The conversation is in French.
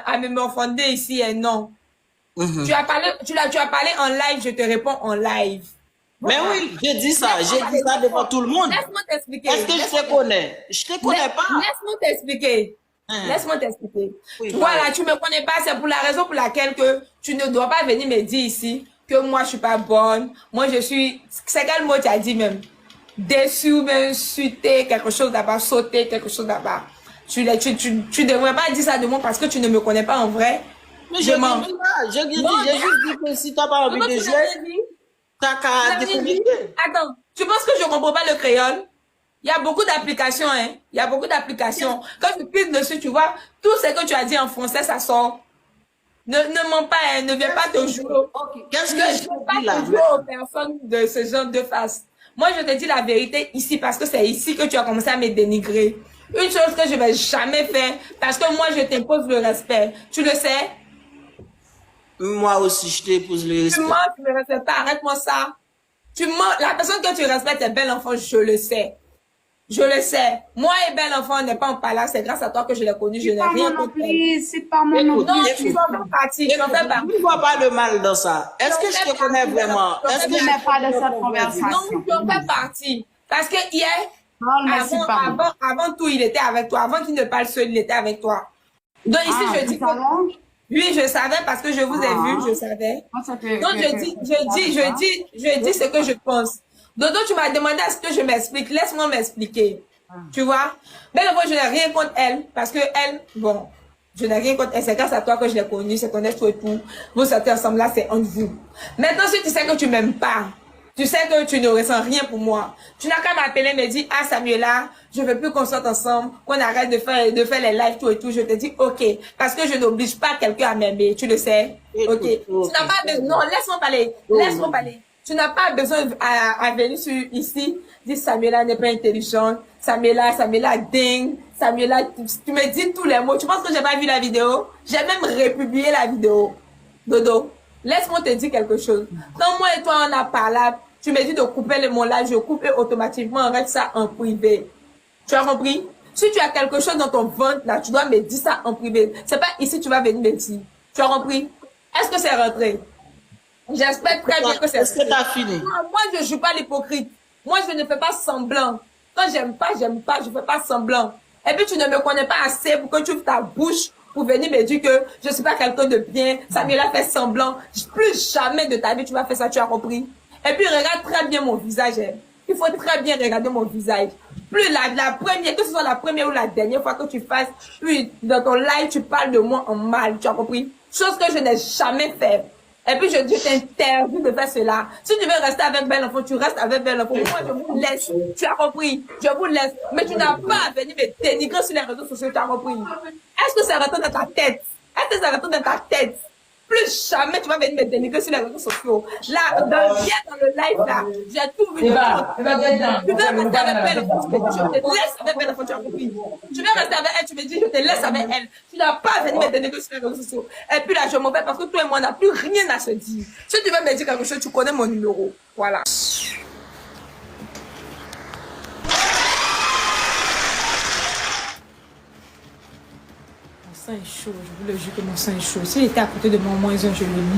à me morfonder ici et non. Mhm. Tu as parlé en live, je te réponds en live. Mais Voilà. oui, j'ai dit ça devant tout le monde. Laisse-moi t'expliquer. Est-ce que je te connais? Je te connais pas. Laisse-moi t'expliquer. Hein. Laisse-moi t'expliquer. Oui, Tu vois parle. là, tu me connais pas, c'est pour la raison pour laquelle que tu ne dois pas venir me dire ici que moi je suis pas bonne. Moi je suis, c'est quel mot tu as dit même? Déçu, m'insulter, quelque chose là-bas, sauter, quelque chose là-bas. Tu devrais pas dire ça de moi parce que tu ne me connais pas en vrai. Mais Je mens. j'ai Non, juste dit que si tu n'as pas envie de tu jouer, l'as dit. t'as Tu qu'à l'as bien dit. déconnecter. Attends, tu penses que je comprends pas le créole? Il y a beaucoup d'applications, hein. Il y a beaucoup d'applications. Quand tu cliques dessus, tu vois, tout ce que tu as dit en français, ça sort. Ne mens pas, hein. Ne viens pas te jouer. Qu'est-ce que Ne je viens te pas dis là? te jouer aux personnes de ce genre de face. Moi, je te dis la vérité ici parce que c'est ici que tu as commencé à me dénigrer. Une chose que je vais jamais faire parce que moi, je t'impose le respect. Tu le sais? Moi aussi, je t'épouse le Tu respect. mens, tu ne me respectes pas. Arrête-moi ça. Tu mens. La personne que tu respectes est belle enfant, je le sais. Je le sais. Moi et belle enfant n'est pas en palace, c'est grâce à toi que je l'ai connue. Je n'ai rien contre elle. C'est pas mon nom. Non, tu en fais partie. Tu en fais Je partie. ne vois pas le mal dans ça. Est-ce que je te connais vraiment? Est-ce que Je n'ai pas de cette Non, conversation. tu en fais partie. Parce que hier, Non, mais c'est pas bon. avant tout, il était avec toi. Avant qu'il ne parle seul, il était avec toi. Donc ici, Ah, je dis tout à l'heure? que oui, je savais parce que je vous ai vu, je savais. Moi, ça fait- Donc je dis ce que je pense. Dodo, tu m'as demandé à ce que je m'explique. Laisse-moi m'expliquer. Tu vois? Belle fois, je n'ai rien contre elle parce que elle, bon, je n'ai rien contre elle. C'est grâce à toi que je l'ai connue, c'est ton tout et tout. Vous sortez ensemble là, c'est entre vous. Maintenant, si tu sais que tu m'aimes pas, tu sais que tu ne ressens rien pour moi. Tu n'as qu'à m'appeler, me dire, ah Samuela, je veux plus qu'on sorte ensemble, qu'on arrête de faire les lives, tout et tout. Je te dis, ok. Parce que je n'oblige pas quelqu'un à m'aimer, tu le sais. Ok. Tu n'as pas besoin, non, laisse-moi parler. Laisse-moi parler. Tu n'as pas besoin à venir ici, dire Samuela n'est pas intelligente, Samuela ding, Samuela, tu me dis tous les mots. Tu penses que j'ai pas vu la vidéo? J'ai même republié la vidéo. Dodo, laisse-moi te dire quelque chose. Quand moi et toi on a parlé, tu me dis de couper mon live, je coupe et automatiquement on reste ça en privé. Tu as compris? Si tu as quelque chose dans ton ventre là, tu dois me dire ça en privé. C'est pas ici tu vas venir me dire. Tu as compris? Est-ce que c'est rentré? J'espère très bien que c'est Est-ce que tu as fini? moi, je ne suis pas l'hypocrite. Moi, je ne fais pas semblant. Quand j'aime pas, je ne fais pas semblant. Et puis, tu ne me connais pas assez pour que tu ouvres ta bouche pour venir me dire que je ne suis pas quelqu'un de bien. Samuel fait semblant. Plus jamais de ta vie, tu vas faire ça, tu as compris. Et puis, regarde très bien mon visage. Hein. Il faut très bien regarder mon visage. Plus la première, que ce soit la première ou la dernière fois que tu fasses, puis dans ton live, tu parles de moi en mal, tu as compris? Chose que je n'ai jamais fait. Et puis, je t'interdis de faire cela. Si tu veux rester avec belle enfant, tu restes avec belle enfant. Moi, je vous laisse. Tu as compris? Je vous laisse. Mais tu n'as pas à venir me dénigrer sur les réseaux sociaux. Tu as compris? Est-ce que ça retourne dans ta tête? Est-ce que ça retourne dans ta tête? Plus jamais tu vas venir me dénigrer sur les réseaux sociaux. Là, dans le live, là, j'ai tout vu. Tu veux rester avec belle enfant, je te laisse avec belle enfant, tu as compris? Tu veux rester avec elle, tu me dis, je te laisse avec elle. Tu n'as pas à venir me dénigrer sur les réseaux sociaux. Et puis là, je m'en vais parce que toi et moi, on n'a plus rien à se dire. Si tu veux me dire quelque chose, tu connais mon numéro. Voilà. Mon sang est chaud, je vous le jure que mon sang est chaud. S'il était à côté de moi, moins un, je le lis.